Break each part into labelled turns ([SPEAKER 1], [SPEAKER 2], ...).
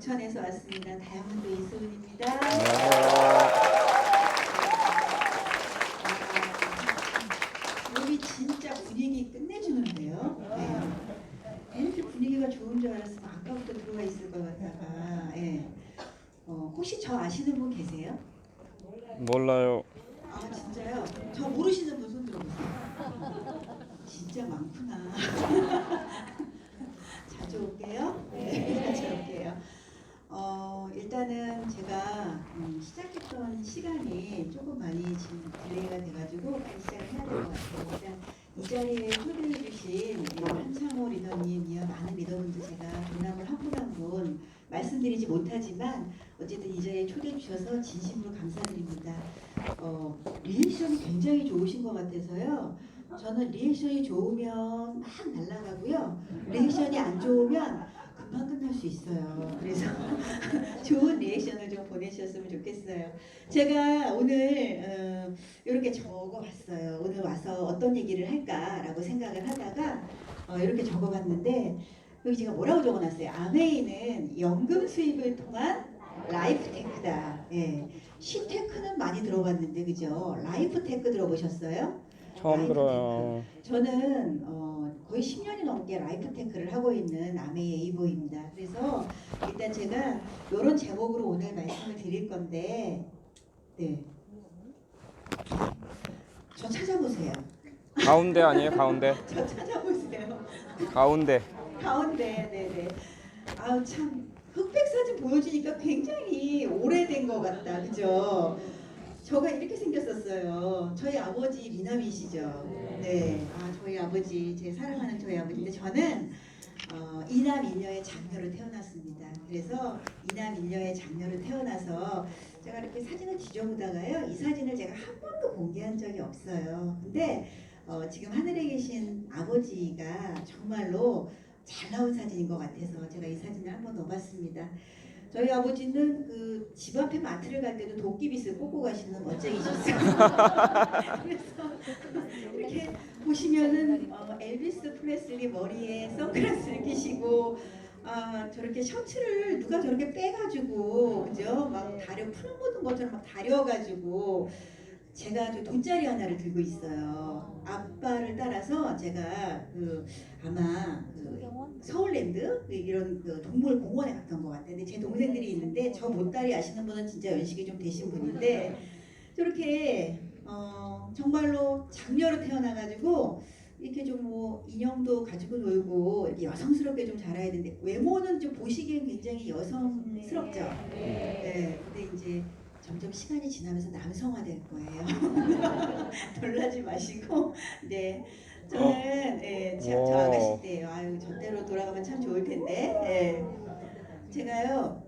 [SPEAKER 1] 부천에서 왔습니다. 다이아몬드 이수은입니다. 여기 진짜 분위기 끝내주는데요. 네. 이렇게 분위기가 좋은 줄 알았으면 아까부터 들어와 있을 것 같다가. 네. 혹시 저 아시는 분 계세요?
[SPEAKER 2] 몰라요.
[SPEAKER 1] 아 진짜요? 저 모르시는 분 손 들어보세요. 진짜 많구나. 자주 올게요. 네, 자주 올게요. 일단은 제가 시작했던 시간이 조금 많이 지금 딜레이가 돼가지고 빨리 시작을 해야 될 것 같아요. 일단 이 자리에 초대해 주신 한창호 리더님, 이어 많은 리더분들 제가 존함을 한 분 한 분 말씀드리지 못하지만 어쨌든 이 자리에 초대해 주셔서 진심으로 감사드립니다. 리액션이 굉장히 좋으신 것 같아서요. 저는 리액션이 좋으면 막 날아가고요. 리액션이 안 좋으면 금방 끝날 수 있어요. 그래서 좋은 리액션을 좀 보내주셨으면 좋겠어요. 제가 오늘 이렇게 적어봤어요. 오늘 와서 어떤 얘기를 할까라고 생각을 하다가 이렇게 적어봤는데 여기 제가 뭐라고 적어놨어요? 아메이는 연금 수입을 통한 라이프 테크다. 예. 시테크는 많이 들어봤는데 그죠? 라이프 테크 들어보셨어요?
[SPEAKER 2] 처음
[SPEAKER 1] 라이프
[SPEAKER 2] 들어요.
[SPEAKER 1] 테크. 저는 거의 10년이 넘게 라이프 테크를 하고 있는 아메이의 이보입니다. 그래서 일단 제가 이런 제목으로 오늘 말씀을 드릴 건데, 네, 저 찾아보세요.
[SPEAKER 2] 가운데 아니에요? 가운데.
[SPEAKER 1] 저 찾아보세요.
[SPEAKER 2] 가운데.
[SPEAKER 1] 가운데, 네네. 아우 참 흑백 사진 보여주니까 굉장히 오래된 것 같다, 그죠? 저가 이렇게 생겼었어요. 저희 아버지 미남이시죠? 네. 아 저희 아버지, 제 사랑하는 저희 아버지인데 저는 이남 이녀의 장녀로 태어났습니다. 그래서 이남 이녀의 장녀로 태어나서 제가 이렇게 사진을 뒤져보다가요, 이 사진을 제가 한 번도 공개한 적이 없어요. 근데 지금 하늘에 계신 아버지가 정말로 잘 나온 사진인 것 같아서 제가 이 사진을 한번 넣어봤습니다. 저희 아버지는 그 집 앞에 마트를 갈 때도 도끼빗을 꽂고 가시는 멋쟁이셨어요. 그래서 이렇게 보시면은 엘비스 프레슬리 머리에 선글라스를 끼시고 저렇게 셔츠를 누가 저렇게 빼가지고 그죠? 막 다려 푸른 묻은 것처럼 막 다려가지고 제가 저 돗자리 하나를 들고 있어요. 아빠를 따라서 제가 아마 서울랜드 이런 동물 공원에 갔던 것 같아요. 근데 제 동생들이 있는데 저 보따리 아시는 분은 진짜 연식이 좀 되신 분인데 저렇게 정말로 장녀로 태어나가지고 이렇게 좀 뭐 인형도 가지고 놀고 이렇게 여성스럽게 좀 자라야 되는데 외모는 좀 보시기엔 굉장히 여성스럽죠. 네. 근데 이제 점점 시간이 지나면서 남성화 될 거예요. 놀라지 마시고. 네. 저는 저 아가씨 때예요. 아유 저대로 돌아가면 참 좋을 텐데. 제가요,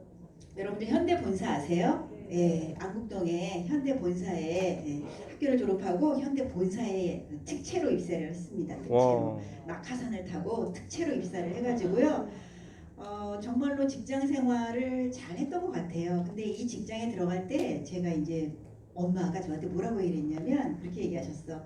[SPEAKER 1] 여러분들 현대 본사 아세요? 안국동에 현대 본사에 학교를 졸업하고 현대 본사에 특채로 입사를 했습니다. 특채로 낙하산을 타고 특채로 입사를 해가지고요. 정말로 직장 생활을 잘 했던 것 같아요. 근데 이 직장에 들어갈 때 제가 이제 엄마가 저한테 뭐라고 얘기했냐면 그렇게 얘기하셨어.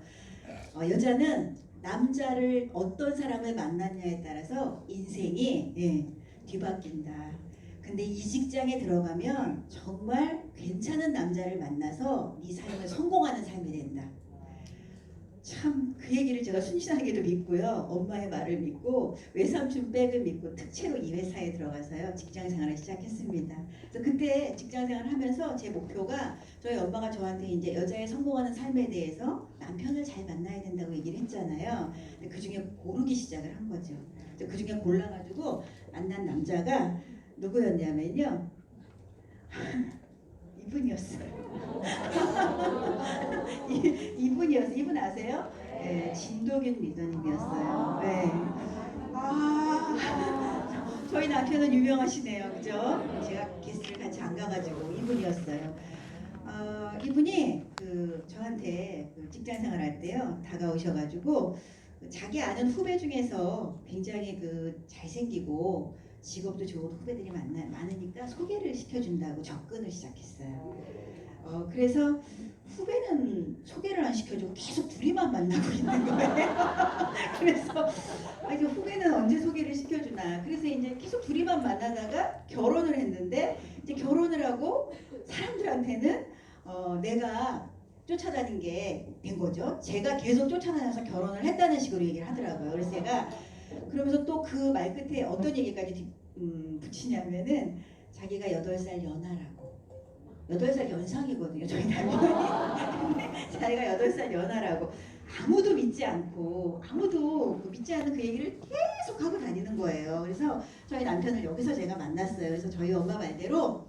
[SPEAKER 1] 여자는 남자를 어떤 사람을 만났냐에 따라서 인생이 뒤바뀐다. 근데 이 직장에 들어가면 정말 괜찮은 남자를 만나서 네 삶을 성공하는 삶이 된다. 참 그 얘기를 제가 순진하게도 믿고요. 엄마의 말을 믿고 외삼촌 백을 믿고 특채로 이 회사에 들어가서요. 직장 생활을 시작했습니다. 그래서 그때 직장 생활을 하면서 제 목표가 저희 엄마가 저한테 이제 여자의 성공하는 삶에 대해서 남편을 잘 만나야 된다고 얘기를 했잖아요. 그 중에 고르기 시작을 한 거죠. 그 중에 골라가지고 만난 남자가 누구였냐면요. 이분이었어요. 이분이었어요. 이분 아세요? 네, 진도균 리더님이었어요. 네. 저희 남편은 유명하시네요. 그죠? 제가 게스트를 같이 안 가가지고 이분이었어요. 이분이 저한테 직장 생활할 때요 다가오셔가지고 자기 아는 후배 중에서 굉장히 잘생기고 직업도 좋은 후배들이 많으니까 소개를 시켜준다고 접근을 시작했어요. 그래서 후배는 소개를 안 시켜주고 계속 둘이만 만나고 있는 거예요. 그래서 이제 후배는 언제 소개를 시켜주나. 그래서 이제 계속 둘이만 만나다가 결혼을 했는데 이제 결혼을 하고 사람들한테는 내가 쫓아다닌 게 된 거죠. 제가 계속 쫓아다녀서 결혼을 했다는 식으로 얘기를 하더라고요. 그래서 제가 그러면서 또 그 말 끝에 어떤 얘기까지 붙이냐면은 자기가 8살 연하라고. 8살 연상이거든요. 저희 남편이. 근데 자기가 8살 연하라고. 아무도 믿지 않고 아무도 믿지 않는 그 얘기를 계속 하고 다니는 거예요. 그래서 저희 남편을 여기서 제가 만났어요. 그래서 저희 엄마 말대로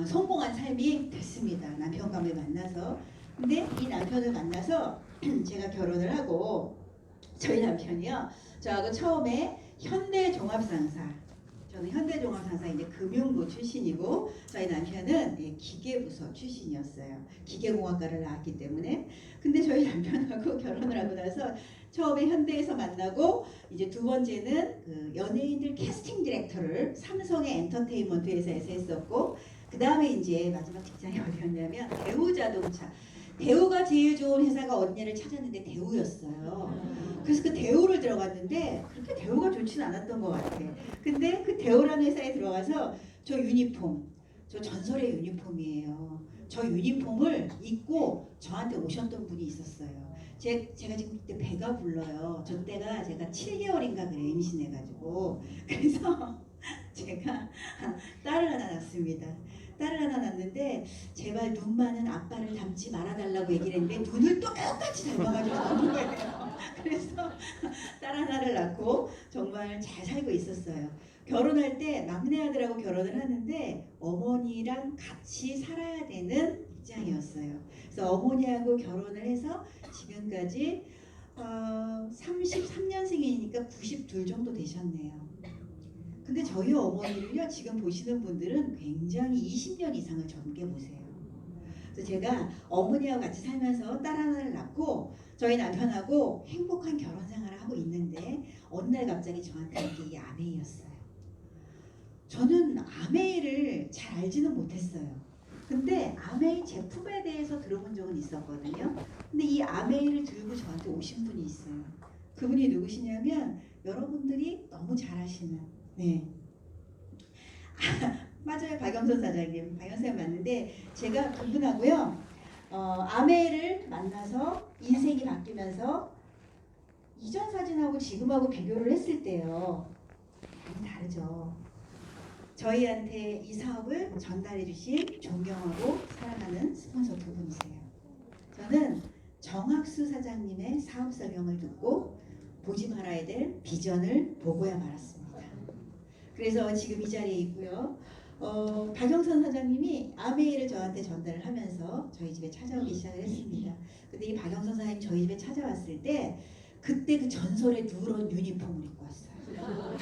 [SPEAKER 1] 성공한 삶이 됐습니다. 남편과 만나서. 근데 이 남편을 만나서 제가 결혼을 하고 저희 남편이요. 저하고 처음에 현대종합상사, 저는 현대종합상사 이제 금융부 출신이고 저희 남편은 기계부서 출신이었어요. 기계공학과를 나왔기 때문에. 근데 저희 남편하고 결혼을 하고 나서 처음에 현대에서 만나고 이제 두 번째는 그 연예인들 캐스팅 디렉터를 삼성의 엔터테인먼트 회사에서 했었고 그 다음에 이제 마지막 직장이 어디였냐면 대우자동차. 대우가 제일 좋은 회사가 어디냐를 찾았는데 대우였어요. 그래서 그 대우를 들어갔는데 그렇게 대우가 좋지는 않았던 것 같아. 근데 그 대우라는 회사에 들어가서 저 유니폼, 저 전설의 유니폼이에요. 저 유니폼을 입고 저한테 오셨던 분이 있었어요. 제가 지금 그때 배가 불러요. 저 때가 제가 7개월인가 그래 임신해가지고. 그래서 제가 딸을 하나 낳습니다. 딸을 하나 낳는데 제발 눈 많은 아빠를 닮지 말아달라고 얘기를 했는데 눈을 똑같이 닮아가지고 나온 거예요. 그래서 딸 하나를 낳고 정말 잘 살고 있었어요. 결혼할 때 막내 아들하고 결혼을 하는데 어머니랑 같이 살아야 되는 입장이었어요. 그래서 어머니하고 결혼을 해서 지금까지 33년생이니까 92 정도 되셨네요. 근데 저희 어머니를요 지금 보시는 분들은 굉장히 20년 이상을 젊게 보세요. 그래서 제가 어머니하고 같이 살면서 딸 하나를 낳고 저희 남편하고 행복한 결혼 생활을 하고 있는데 어느 날 갑자기 저한테 이게 아메이였어요. 저는 아메이를 잘 알지는 못했어요. 근데 아메이 제품에 대해서 들어본 적은 있었거든요. 근데 이 아메이를 들고 저한테 오신 분이 있어요. 그분이 누구시냐면 여러분들이 너무 잘 아시는 네. 맞아요. 박영선 사장님. 박영선 맞는데 제가 그분하고요. 아메를 만나서 인생이 바뀌면서 이전 사진하고 지금하고 비교를 했을 때요. 많이 다르죠. 저희한테 이 사업을 전달해 주신 존경하고 사랑하는 스폰서 두 분이세요. 저는 정학수 사장님의 사업 설명을 듣고 보지 말아야 될 비전을 보고야 말았습니다. 그래서 지금 이 자리에 있고요. 박영선 사장님이 아메이를 저한테 전달을 하면서 저희 집에 찾아오기 시작을 했습니다. 근데 이 박영선 사장님 저희 집에 찾아왔을 때 그때 그 전설의 누런 유니폼을 입고 왔어요.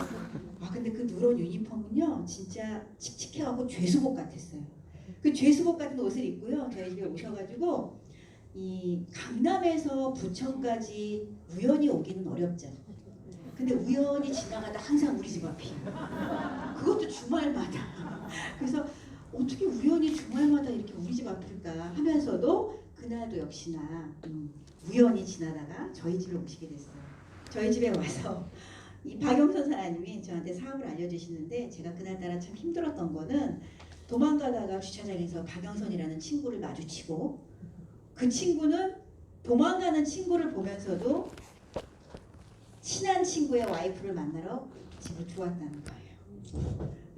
[SPEAKER 1] 근데 그 누런 유니폼은요 진짜 칙칙해하고 죄수복 같았어요. 그 죄수복 같은 옷을 입고요 저희 집에 오셔가지고 이 강남에서 부천까지 우연히 오기는 어렵죠. 근데 우연히 지나가다 항상 우리 집 앞이에요. 그것도 주말마다. 그래서 어떻게 우연히 주말마다 이렇게 우리 집 앞일까 하면서도 그날도 역시나 우연히 지나다가 저희 집에 오시게 됐어요. 저희 집에 와서 이 박영선 사장님이 저한테 사업을 알려주시는데 제가 그날따라 참 힘들었던 거는 도망가다가 주차장에서 박영선이라는 친구를 마주치고 그 친구는 도망가는 친구를 보면서도 친한 친구의 와이프를 만나러 집을 들어왔다는 거예요.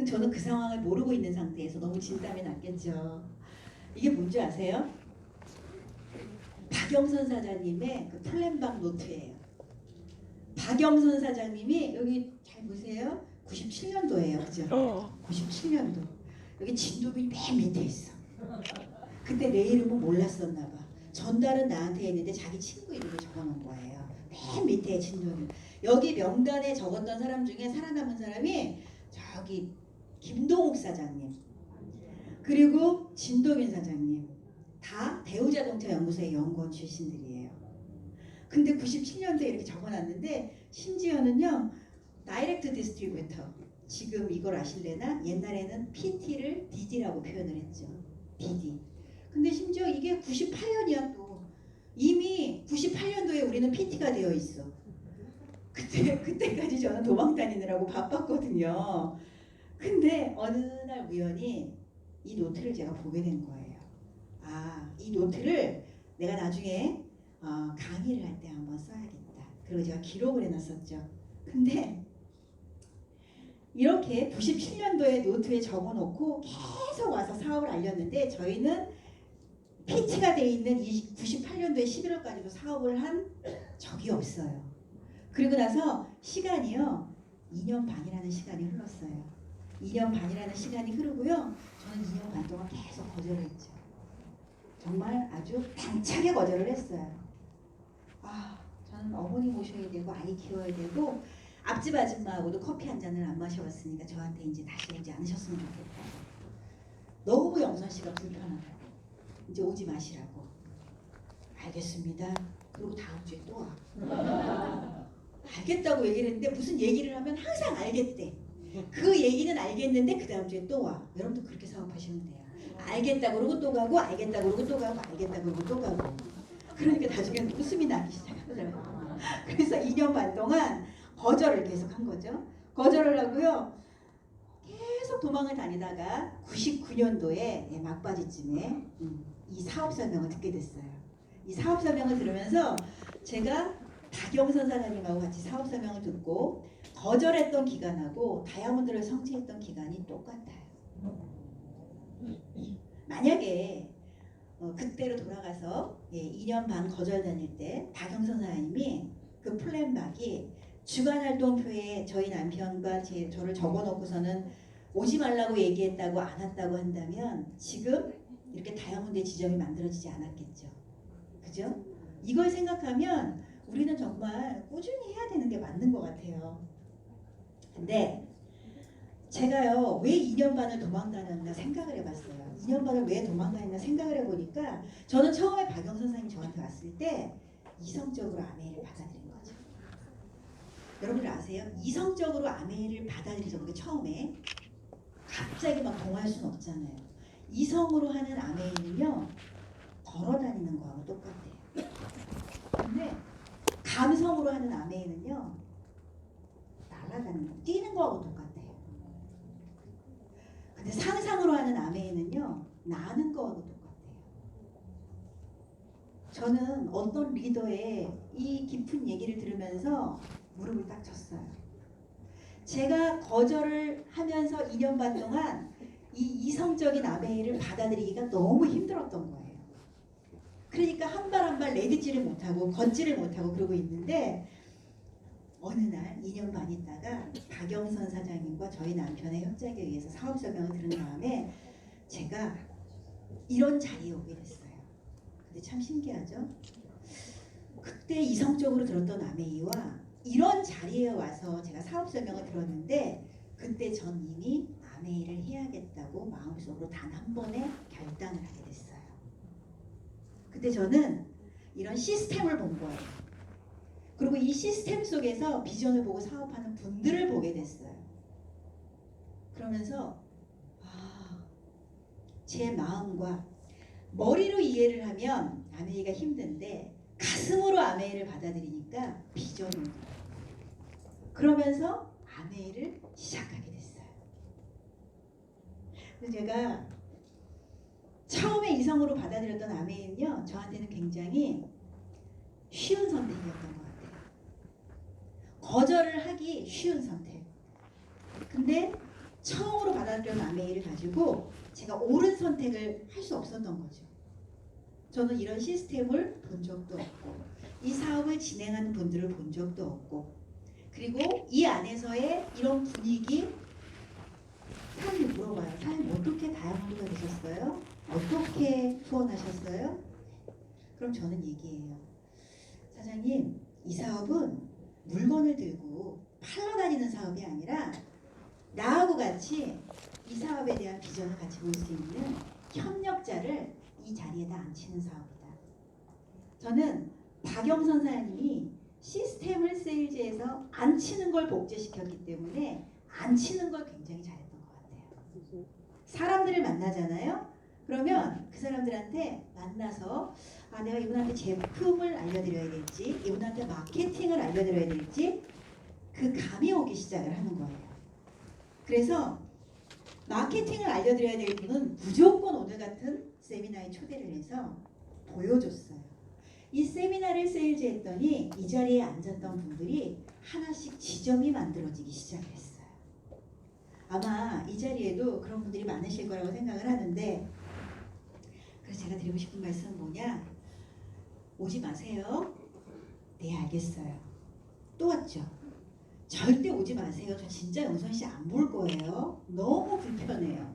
[SPEAKER 1] 저는 그 상황을 모르고 있는 상태에서 너무 진땀이 났겠죠. 이게 뭔지 아세요? 박영선 사장님의 그 플랜방 노트예요. 박영선 사장님이 여기 잘 보세요. 97년도예요. 그죠? 97년도. 여기 진도빈이 맨 밑에 있어. 그때 내 이름은 몰랐었나 봐. 전달은 나한테 했는데 자기 친구 이름을 적어놓은 거예요. 맨 밑에 진도빈. 여기 명단에 적었던 사람 중에 살아남은 사람이 저기 김동욱 사장님 그리고 진도빈 사장님 다 대우자동차 연구소의 연구원 출신들이에요. 근데 97년도에 이렇게 적어놨는데 심지어는요 다이렉트 디스트리뷰터 지금 이걸 아실래나? 옛날에는 PT를 DD라고 표현을 했죠. DD. 근데 심지어 이게 98년이야 또. 이미 98년도에 우리는 PT가 되어 있어. 그때까지 저는 도망 다니느라고 바빴거든요. 근데 어느 날 우연히 이 노트를 제가 보게 된 거예요. 아, 이 노트를 내가 나중에 강의를 할 때 한번 써야겠다. 그리고 제가 기록을 해놨었죠. 근데 이렇게 97년도에 노트에 적어놓고 계속 와서 사업을 알렸는데 저희는 PT가 돼 있는 98년도에 11월까지도 사업을 한 적이 없어요. 그리고 나서 시간이요. 2년 반이라는 시간이 흘렀어요. 2년 반이라는 시간이 흐르고요. 저는 2년 반 동안 계속 거절을 했죠. 정말 아주 당차게 거절을 했어요. 저는 어머니 모셔야 되고 아이 키워야 되고 앞집 아줌마하고도 커피 한 잔을 안 마셔봤으니까 저한테 이제 다시 오지 않으셨으면 좋겠다. 너무 영선 씨가 불편하다고. 이제 오지 마시라고. 알겠습니다. 그리고 다음 주에 또 와. 알겠다고 얘기를 했는데 무슨 얘기를 하면 항상 알겠대. 그 얘기는 알겠는데 그 다음 주에 또 와. 여러분도 그렇게 사업하시면 돼요. 알겠다 그러고 또 가고 알겠다 그러고 또 가고 알겠다 그러고 또 가고. 그러니까 나중에 웃음이 나기 시작하더라고요. 그래서 2년 반 동안 거절을 계속 한 거죠. 거절을 하고요. 계속 도망을 다니다가 99년도에 막바지쯤에 이 사업 설명을 듣게 됐어요. 이 사업 설명을 들으면서 제가 박영선 사장님하고 같이 사업 설명을 듣고 거절했던 기간하고 다이아몬드를 성취했던 기간이 똑같아요. 만약에 그때로 돌아가서 2년 반 거절 다닐 때 박영선 사장님이 그 플랜박이 주간활동표에 저희 남편과 저를 적어놓고서는 오지 말라고 얘기했다고 안 왔다고 한다면 지금 이렇게 다이아몬드의 지점이 만들어지지 않았겠죠. 그죠? 이걸 생각하면 우리는 정말 꾸준히 해야 되는 게 맞는 것 같아요. 근데 제가요 왜 2년 반을 도망다녔나 생각을 해봤어요. 2년 반을 왜 도망다녔나 생각을 해보니까 저는 처음에 박영선 선생님이 저한테 왔을 때 이성적으로 아메이를 받아들인 거죠. 여러분들 아세요? 이성적으로 아메이를 받아들이죠. 그게 처음에 갑자기 막 동할 수는 없잖아요. 이성으로 하는 아메이는요 걸어다니는 거하고 똑같아요. 근데 감성으로 하는 아메이는요 날아다니는 거, 뛰는 거하고 똑같아요. 근데 상상으로 하는 아메이는요 나는 거하고 똑같아요. 저는 어떤 리더의 이 깊은 얘기를 들으면서 무릎을 딱 쳤어요. 제가 거절을 하면서 2년 반 동안 이 이성적인 아메이를 받아들이기가 너무 힘들었던 거예요. 그러니까 한 발 한 발 내딛지를 못하고 걷지를 못하고 그러고 있는데 어느 날 2년 반 있다가 박영선 사장님과 저희 남편의 협작에 의해서 사업 설명을 들은 다음에 제가 이런 자리에 오게 됐어요. 근데 참 신기하죠? 그때 이성적으로 들었던 아메이와 이런 자리에 와서 제가 사업 설명을 들었는데 그때 전 이미 아메이를 해야겠다고 마음속으로 단 한 번의 결단을 하게 됐어요. 그때 저는 이런 시스템을 본 거예요. 그리고 이 시스템 속에서 비전을 보고 사업하는 분들을 보게 됐어요. 그러면서 제 마음과 머리로 이해를 하면 아메이가 힘든데 가슴으로 아메이를 받아들이니까 비전이 오더라고요. 그러면서 아메이를 시작하게 됐어요. 그래서 제가 처음에 이성으로 받아들였던 아메이는요 저한테는 굉장히 쉬운 선택이었던 것 같아요. 거절을 하기 쉬운 선택. 근데 처음으로 받아들였던 아메이를 가지고 제가 옳은 선택을 할 수 없었던 거죠. 저는 이런 시스템을 본 적도 없고 이 사업을 진행하는 분들을 본 적도 없고 그리고 이 안에서의 이런 분위기 사람들이 물어봐요. 사장님 어떻게 다이아몬드가 되셨어요? 어떻게 후원하셨어요? 그럼 저는 얘기해요. 사장님 이 사업은 물건을 들고 팔러 다니는 사업이 아니라 나하고 같이 이 사업에 대한 비전을 같이 볼 수 있는 협력자를 이 자리에다 앉히는 사업이다. 저는 박영선 사장님이 시스템을 세일즈에서 앉히는 걸 복제시켰기 때문에 안 치는 걸 굉장히 잘했던 것 같아요. 사람들을 만나잖아요. 그러면 그 사람들한테 만나서 내가 이분한테 제품을 알려드려야 될지 이분한테 마케팅을 알려드려야 될지 그 감이 오기 시작을 하는 거예요. 그래서 마케팅을 알려드려야 될 분은 무조건 오늘 같은 세미나에 초대를 해서 보여줬어요. 이 세미나를 세일즈 했더니 이 자리에 앉았던 분들이 하나씩 지점이 만들어지기 시작했어요. 아마 이 자리에도 그런 분들이 많으실 거라고 생각을 하는데, 그래서 제가 드리고 싶은 말씀은 뭐냐? 오지 마세요. 네, 알겠어요. 또 왔죠? 절대 오지 마세요. 저 진짜 영선 씨 안 볼 거예요. 너무 불편해요.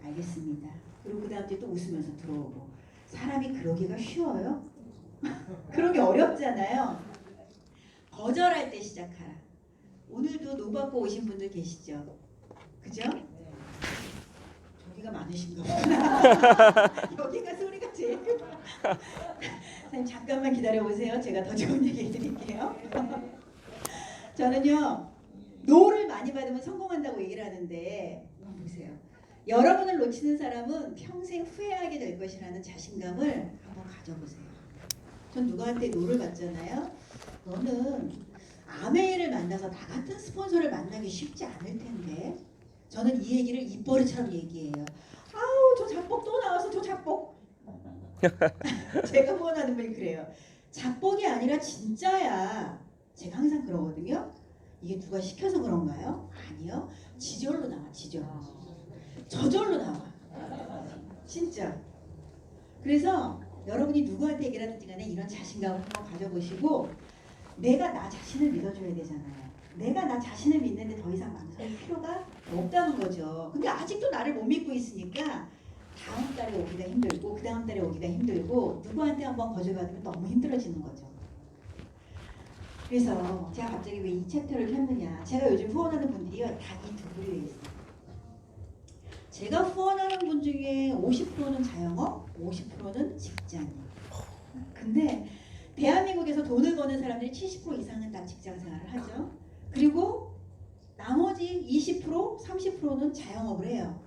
[SPEAKER 1] 알겠습니다. 그리고 그 다음 주에 또 웃으면서 들어오고. 사람이 그러기가 쉬워요? 그러기 어렵잖아요. 거절할 때 시작하라. 오늘도 노 받고 오신 분들 계시죠? 그죠? 저기가 많으신가 보구나. 여기가 소리가 제일 크다. 선생님 잠깐만 기다려보세요. 제가 더 좋은 얘기 드릴게요. 저는요, 노를 많이 받으면 성공한다고 얘기를 하는데, 보세요. 여러분을 놓치는 사람은 평생 후회하게 될 것이라는 자신감을 한번 가져보세요. 전 누구한테 노를 받잖아요. 너는 아메이를 만나서 나 같은 스폰서를 만나기 쉽지 않을 텐데. 저는 이 얘기를 입버릇처럼 얘기해요. 아우, 저 잡복 또 나와서 저 잡복. 제가 후원하는 분이 그래요. 잡복이 아니라 진짜야. 제가 항상 그러거든요. 이게 누가 시켜서 그런가요? 아니요. 지절로 나와, 지절. 저절로 나와. 진짜. 그래서 여러분이 누구한테 얘기를 하든지 간에 이런 자신감을 한번 가져보시고, 내가 나 자신을 믿어줘야 되잖아요. 내가 나 자신을 믿는데 더 이상 망설일 필요가 없다는 거죠. 근데 아직도 나를 못 믿고 있으니까 다음 달에 오기가 힘들고 그 다음 달에 오기가 힘들고 누구한테 한번 거절받으면 너무 힘들어지는 거죠. 그래서 제가 갑자기 왜 이 챕터를 폈느냐. 제가 요즘 후원하는 분들이요. 다 이 두 부류에 있어요. 제가 후원하는 분 중에 50%는 자영업, 50%는 직장인. 근데 대한민국에서 돈을 버는 사람들이 70% 이상은 다 직장 생활을 하죠. 그리고 나머지 20%, 30%는 자영업을 해요.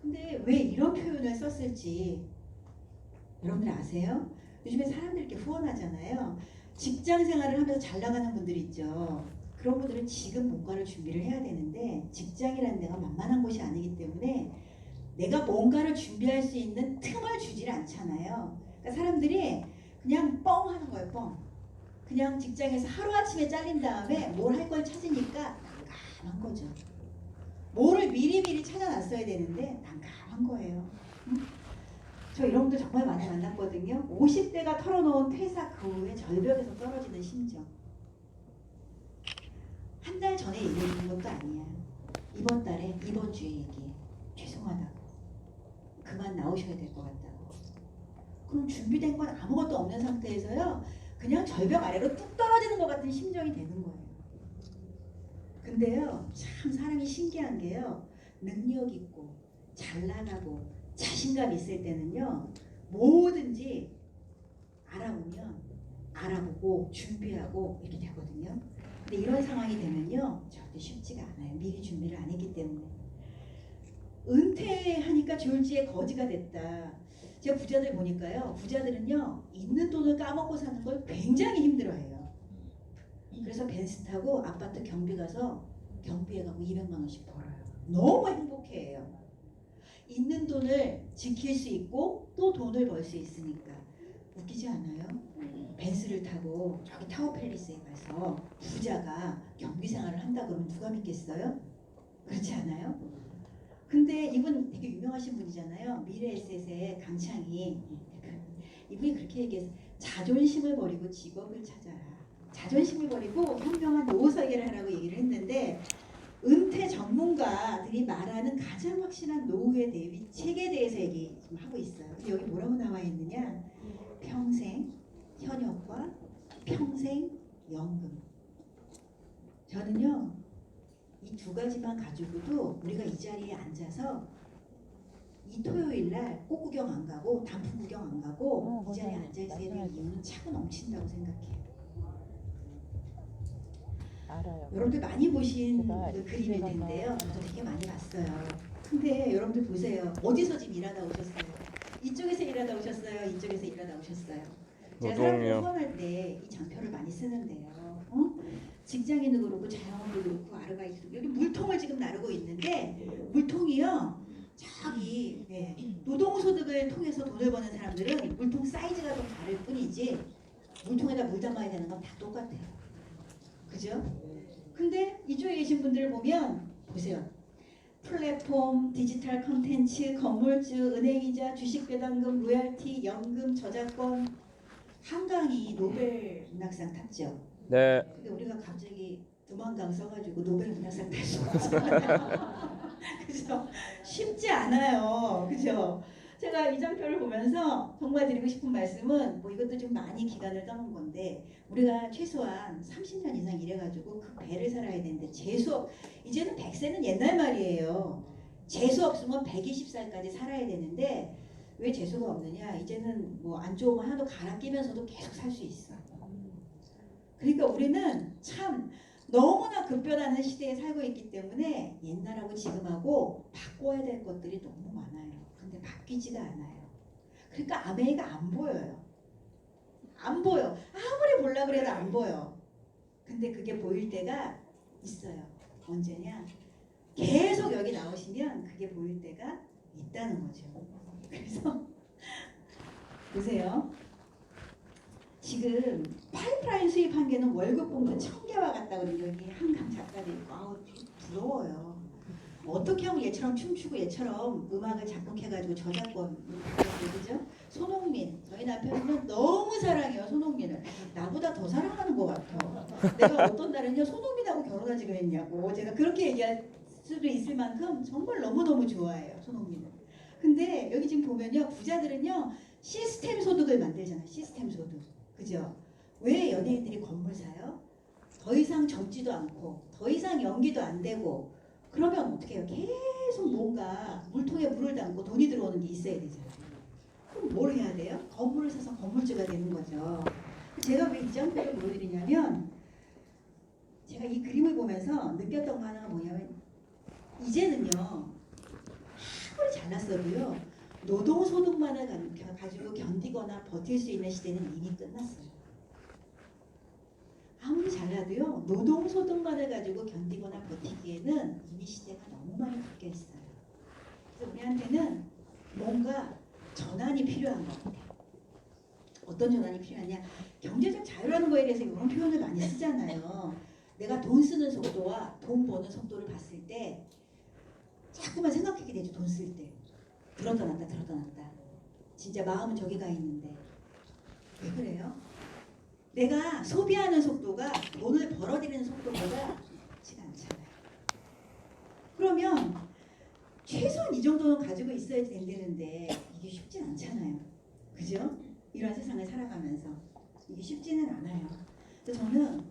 [SPEAKER 1] 근데 왜 이런 표현을 썼을지 여러분들 아세요? 요즘에 사람들 이렇게 후원하잖아요. 직장 생활을 하면서 잘 나가는 분들 있죠. 그런 분들은 지금 뭔가를 준비를 해야 되는데 직장이라는 데가 만만한 곳이 아니기 때문에 내가 뭔가를 준비할 수 있는 틈을 주질 않잖아요. 그러니까 사람들이 그냥 뻥 하는 거예요, 뻥. 그냥 직장에서 하루아침에 잘린 다음에 뭘 할 걸 찾으니까 난감한 거죠. 뭐를 미리미리 찾아놨어야 되는데 난감한 거예요. 응? 저 이런 분들 정말 많이 만났거든요. 50대가 털어놓은 퇴사 그 후에 절벽에서 떨어지는 심정. 한 달 전에 얘기해준 것도 아니야. 이번 달에, 이번 주에 얘기해. 죄송하다고. 그만 나오셔야 될 것 같다고. 그럼 준비된 건 아무것도 없는 상태에서요. 그냥 절벽 아래로 뚝 떨어지는 것 같은 심정이 되는 거예요. 근데요. 참 사람이 신기한 게요. 능력 있고 잘 나가고 자신감 있을 때는요. 뭐든지 알아보면 알아보고 준비하고 이렇게 되거든요. 근데 이런 상황이 되면요. 절대 쉽지가 않아요. 미리 준비를 안 했기 때문에. 은퇴하니까 졸지에 거지가 됐다. 제가 부자들 보니까요. 부자들은요. 있는 돈을 까먹고 사는 걸 굉장히 힘들어해요. 그래서 벤츠 타고 아파트 경비 가서 경비해 가고 200만 원씩 벌어요. 너무 행복해해요. 있는 돈을 지킬 수 있고 또 돈을 벌 수 있으니까. 웃기지 않아요? 벤츠를 타고 저기 타워팰리스에 가서 부자가 경비 생활을 한다 그러면 누가 믿겠어요? 그렇지 않아요? 근데 이분 되게 유명하신 분이잖아요. 미래에셋의 강창희 대표님. 이분이 그렇게 얘기해서 자존심을 버리고 직업을 찾아라. 자존심을 버리고 현명한 노후 설계를 하라고 얘기를 했는데 은퇴 전문가들이 말하는 가장 확실한 노후의 대비책에 대해서 얘기 좀 하고 있어요. 근데 여기 뭐라고 나와 있느냐? 평생 현역과 평생 연금. 저는요. 이 두 가지만 가지고도 우리가 이 자리에 앉아서 이 토요일 날 꽃 구경 안 가고 단풍 구경 안 가고 이 자리에 앉아 있어야 될 이유는 차고 넘친다고 생각해요.
[SPEAKER 3] 알아요.
[SPEAKER 1] 여러분들 많이 보신
[SPEAKER 3] 제가
[SPEAKER 1] 그 그림일
[SPEAKER 3] 제가
[SPEAKER 1] 텐데요.
[SPEAKER 3] 막-
[SPEAKER 1] 저도 되게 많이 봤어요. 근데 여러분들 보세요. 어디서 지금 일하다 오셨어요? 이쪽에서 일하다 오셨어요? 이쪽에서 일하다 오셨어요? 제가 사람들
[SPEAKER 2] 노동요.
[SPEAKER 1] 후원할 때 이 장표를 많이 쓰는데요. 직장인도 그렇고 자영업도 그렇고 아르바이트도 그렇고 여기 물통을 지금 나르고 있는데 물통이요. 저기 노동소득을 통해서 돈을 버는 사람들은 물통 사이즈가 좀 다를 뿐이지 물통에다 물 담아야 되는 건 다 똑같아요. 그죠? 근데 이쪽에 계신 분들을 보면 보세요. 플랫폼, 디지털 컨텐츠, 건물주, 은행이자, 주식배당금, 로얄티, 연금, 저작권, 한강이 노벨 문학상 탔죠.
[SPEAKER 2] 네.
[SPEAKER 1] 근데 우리가 갑자기 음악강 써가지고 노벨 문학상 탈 수 없잖아요. 그죠? 쉽지 않아요. 그죠? 제가 이 장표를 보면서 정말 드리고 싶은 말씀은 뭐 이것도 좀 많이 기간을 떠는 건데 우리가 최소한 30년 이상 일해가지고 그 배를 살아야 되는데 재수 이제는 100세는 옛날 말이에요. 재수 없으면 120살까지 살아야 되는데 왜 재수가 없느냐? 이제는 뭐 안 좋으면 하나도 갈아 끼면서도 계속 살 수 있어. 그러니까 우리는 참 너무나 급변하는 시대에 살고 있기 때문에 옛날하고 지금하고 바꿔야 될 것들이 너무 많아요. 근데 바뀌지가 않아요. 그러니까 아메이가 안 보여요. 안 보여. 아무리 보려고 그래도 안 보여. 근데 그게 보일 때가 있어요. 언제냐? 계속 여기 나오시면 그게 보일 때가 있다는 거죠. 그래서 보세요. 지금 파이프라인 수입한 개는 월급 봉투 1000개와 같다고 여기 한강 작가들이 있고 아우 부러워요. 어떻게 하면 얘처럼 춤추고 얘처럼 음악을 작곡해가지고 저작권 그죠? 손흥민 저희 남편은 너무 사랑해요. 손흥민을 나보다 더 사랑하는 것 같아. 내가 어떤 날은요 손흥민하고 결혼하지 그랬냐고 제가 그렇게 얘기할 수도 있을 만큼 정말 너무너무 좋아해요. 손흥민을. 근데 여기 지금 보면요 부자들은요 시스템 소득을 만들잖아요. 시스템 소득. 그죠? 왜 연예인들이 건물 사요? 더 이상 젊지도 않고 더 이상 연기도 안 되고 그러면 어떻게 해요? 계속 뭔가 물통에 물을 담고 돈이 들어오는 게 있어야 되잖아요. 그럼 뭘 해야 돼요? 건물을 사서 건물주가 되는 거죠. 제가 왜 이 장표를 보여드리냐면 제가 이 그림을 보면서 느꼈던 거 하나가 뭐냐면 이제는요 아무리 잘났어도요 노동소득만을 가지고 견디거나 버틸 수 있는 시대는 이미 끝났어요. 아무리 잘나도요 노동소득만을 가지고 견디거나 버티기에는 이미 시대가 너무 많이 바뀌어 있어요. 그래서 우리한테는 뭔가 전환이 필요한 것 같아요. 어떤 전환이 필요하냐? 경제적 자유라는 거에 대해서 이런 표현을 많이 쓰잖아요. 내가 돈 쓰는 속도와 돈 버는 속도를 봤을 때 자꾸만 생각하게 되죠. 돈 쓸 때. 들었다 놨다 들었다 놨다. 진짜 마음은 저기 가 있는데 왜 그래요? 내가 소비하는 속도가 돈을 벌어들이는 속도보다 쉽지가 않잖아요. 그러면 최소한 이 정도는 가지고 있어야 된다는데 이게 쉽진 않잖아요. 그죠? 이런 세상을 살아가면서 이게 쉽지는 않아요. 그래서 저는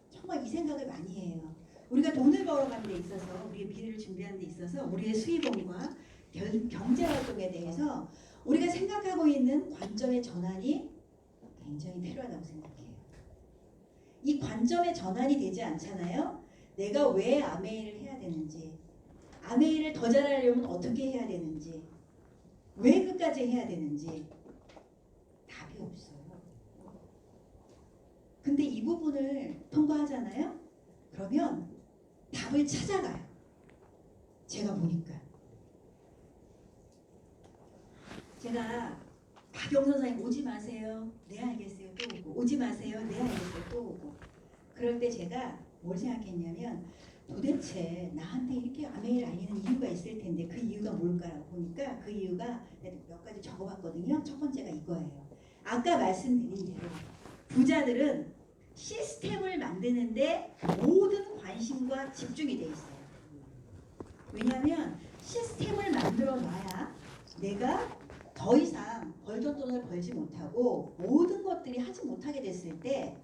[SPEAKER 1] 정말 이 생각을 많이 해요. 우리가 돈을 벌어가는 데 있어서 우리의 미래를 준비하는 데 있어서 우리의 수입원과 경제활동에 대해서 우리가 생각하고 있는 관점의 전환이 굉장히 필요하다고 생각해요. 이 관점의 전환이 되지 않잖아요. 내가 왜 아메이를 해야 되는지 아메이를 더 잘하려면 어떻게 해야 되는지 왜 끝까지 해야 되는지 답이 없어요. 근데 이 부분을 통과하잖아요. 그러면 답을 찾아가요. 제가 보니까 제가 박영 선생님 오지 마세요. 네 알겠어요. 또 오고 오지 마세요. 네 알겠어요. 또 오고 그럴 때 제가 뭘 생각했냐면 도대체 나한테 이렇게 아메이를 알리는 이유가 있을 텐데 그 이유가 뭘까라고 보니까 그 이유가 몇 가지 적어봤거든요. 첫 번째가 이거예요. 아까 말씀드린 대로 부자들은 시스템을 만드는데 모든 관심과 집중이 돼 있어요. 왜냐하면 시스템을 만들어 놔야 내가 더 이상 벌던 돈을 벌지 못하고 모든 것들이 하지 못하게 됐을 때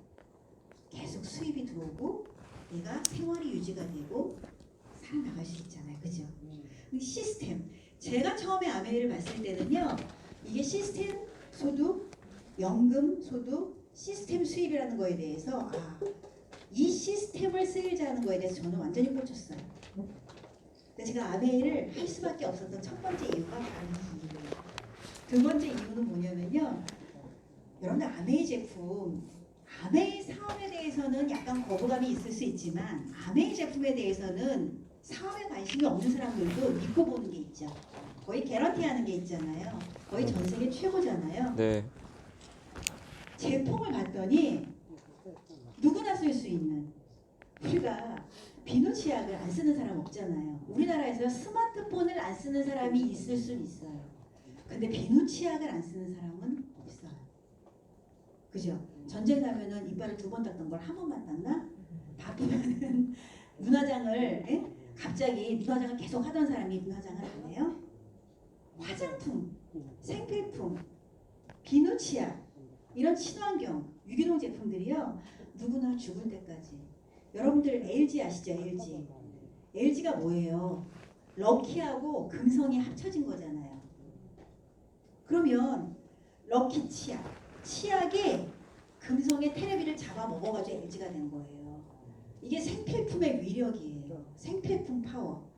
[SPEAKER 1] 계속 수입이 들어오고 내가 생활이 유지가 되고 살아나갈 수 있잖아요. 그죠? 시스템. 제가 처음에 아메이를 봤을 때는요. 이게 시스템 소득, 연금 소득, 시스템 수입이라는 거에 대해서 이 시스템을 쓰자는 거에 대해서 저는 완전히 꽂혔어요. 근데 제가 아메이를 할 수밖에 없었던 첫 번째 이유가 바로 이 이유예요. 두 번째 이유는 뭐냐면요. 여러분들 아메이 제품, 아메이 사업에 대해서는 약간 거부감이 있을 수 있지만 아메이 제품에 대해서는 사업에 관심이 없는 사람들도 믿고 보는 게 있죠. 거의 개런티하는 게 있잖아요. 거의 전 세계 최고잖아요.
[SPEAKER 2] 네.
[SPEAKER 1] 제품을 봤더니 누구나 쓸 수 있는, 우리가 비누 치약을 안 쓰는 사람 없잖아요. 우리나라에서 스마트폰을 안 쓰는 사람이 있을 수 있어요. 근데 비누 치약을 안 쓰는 사람은 없어요. 그죠? 전쟁 나면은 이빨을 2번 닦던 걸 한 번만 닦나? 바쁘면은 눈화장을 갑자기 눈화장을 계속 하던 사람이 눈화장을 안 해요? 화장품, 생필품, 비누 치약, 이런 친환경 유기농 제품들이요, 누구나 죽을 때까지. 여러분들 LG 아시죠? LG. LG가 뭐예요? 럭키하고 금성이 합쳐진 거잖아요. 그러면 럭키 치약, 치약이 금성의 테레비를 잡아 먹어가지고 LG가 된 거예요. 이게 생필품의 위력이에요. 생필품 파워.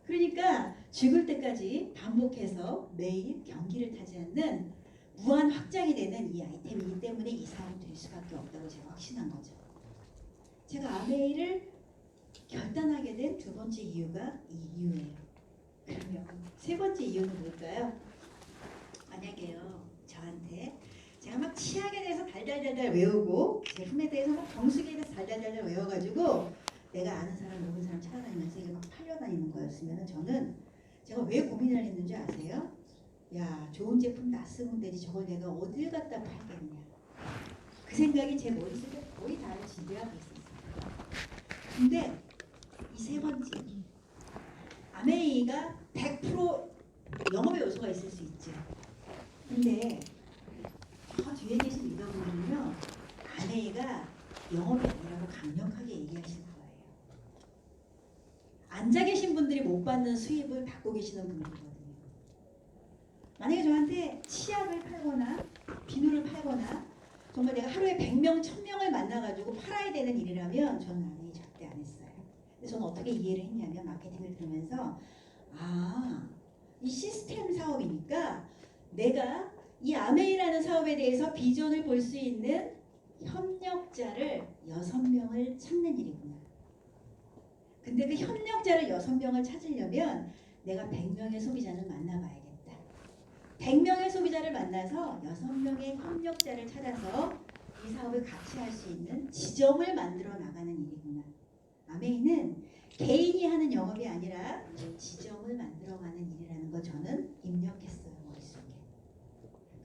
[SPEAKER 1] 그러니까 죽을 때까지 반복해서 매일 경기를 타지 않는 무한 확장이 되는 이 아이템이기 때문에 이 사업은 될 수밖에 없다고 제가 확신한 거죠. 제가 아메이를 결단하게 된 두 번째 이유가 이 이유예요. 그러면 세 번째 이유는 뭘까요? 만약에요, 저한테 제가 막 치약에 대해서 달달달달 외우고 제품에 대해서 막 정수기에 대해서 달달달달 외워가지고 내가 아는 사람 모르는 사람 찾아다니면서 이게 막 팔려다니는 거였으면 저는 제가 왜 고민을 했는지 아세요? 야, 좋은 제품 나 쓰면 되지 저걸 내가 어딜 갖다 팔겠냐. 그 생각이 제 머릿속에 거의 다 지배하고 있었어요. 근데 이 세 번째, 아메이가 100% 영업의 요소가 있을 수 있죠. 근데 저 뒤에 계신 리더분들은요, 아메이가 영업이 아니라고 강력하게 얘기하실 거예요. 앉아 계신 분들이 못 받는 수입을 받고 계시는 분들이거든요. 만약에 저한테 치약을 팔거나 비누를 팔거나 정말 내가 하루에 100명, 1000명을 만나가지고 팔아야 되는 일이라면 저는 아메이 절대 안 했어요. 근데 저는 어떻게 이해를 했냐면 마케팅을 들으면서 이 시스템 사업이니까 내가 이 아메이라는 사업에 대해서 비전을 볼 수 있는 협력자를 6명을 찾는 일이구나. 근데 그 협력자를 6명을 찾으려면 내가 100명의 소비자를 만나봐야겠다. 100명의 소비자를 만나서 6명의 협력자를 찾아서 이 사업을 같이 할 수 있는 지점을 만들어 나가는 일이구나. 아메이는 개인이 하는 영업이 아니라 지점을 만들어가는 일이라는 거 저는 입력했어요, 머릿속에.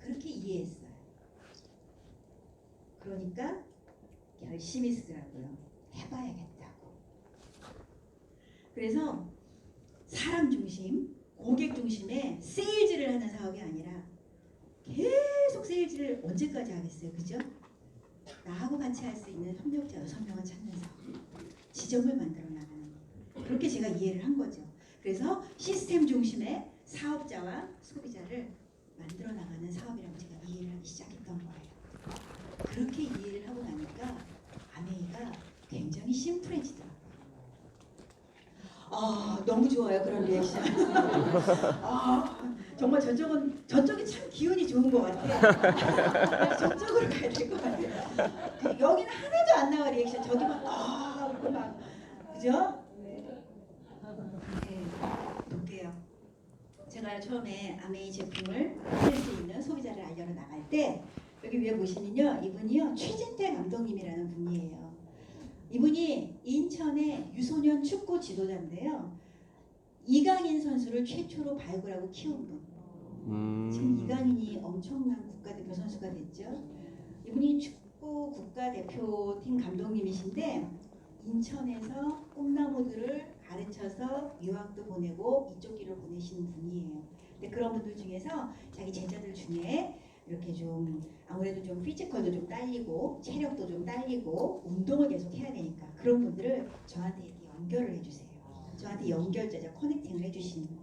[SPEAKER 1] 그렇게 이해했어요. 그러니까 열심히 쓰더라고요. 해봐야겠다고. 그래서 사람 중심, 고객 중심의 세일즈를 하는 사업이 아니라 계속 세일즈를 언제까지 하겠어요, 그죠? 나하고 같이 할 수 있는 협력자 6명을 찾는 사업, 지점을 만들어 나가는 거. 그렇게 제가 이해를 한 거죠. 그래서 시스템 중심의 사업자와 소비자를 만들어 나가는 사업이라고 제가 이해를 하기 시작했던 거예요. 그렇게 이해를 하고 나니까 아메이가 굉장히 심플해지더라고요. 너무 좋아요, 그런 리액션. 정말 저쪽이 참 기운이 좋은 것 같아. 저쪽으로 가야 될 것 같아요. 여기는 하나도 안 나와 리액션. 저기만 그리고 막 그죠? 네, 볼게요. 제가 처음에 아메이 제품을 쓸 수 있는 소비자를 알려 나갈 때 여기 위에 보시면요, 이분이요 최진태 감독님이라는 분이에요. 이분이 인천의 유소년 축구 지도자인데요. 이강인 선수를 최초로 발굴하고 키운 분. 지금 이강인이 엄청난 국가대표 선수가 됐죠. 이분이 축구 국가대표팀 감독님이신데 인천에서 꿈나무들을 가르쳐서 유학도 보내고 이쪽 길을 보내시는 분이에요. 근데 그런 분들 중에서 자기 제자들 중에 이렇게 좀 아무래도 좀 피지컬도 좀 딸리고 체력도 좀 딸리고 운동을 계속 해야 되니까 그런 분들을 저한테 이렇게 연결을 해주세요. 저한테 연결제자 커넥팅을 해주시는 거.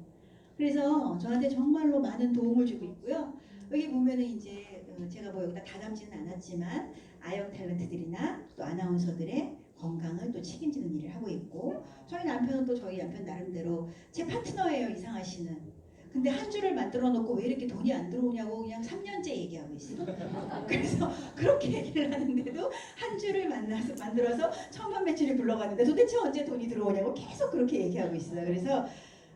[SPEAKER 1] 그래서 저한테 정말로 많은 도움을 주고 있고요. 여기 보면은 이제 제가 뭐 여기다 다 담지는 않았지만 아역 탤런트들이나 또 아나운서들의 건강을 또 책임지는 일을 하고 있고, 저희 남편은 또 저희 남편 나름대로 제 파트너예요, 이상하 씨는. 근데 한 주를 만들어 놓고 왜 이렇게 돈이 안 들어오냐고 그냥 3년째 얘기하고 있어요. 그래서 그렇게 얘기를 하는데도 한 주를 만들어서 1,000만 매출이 굴러가는데 도대체 언제 돈이 들어오냐고 계속 그렇게 얘기하고 있어요. 그래서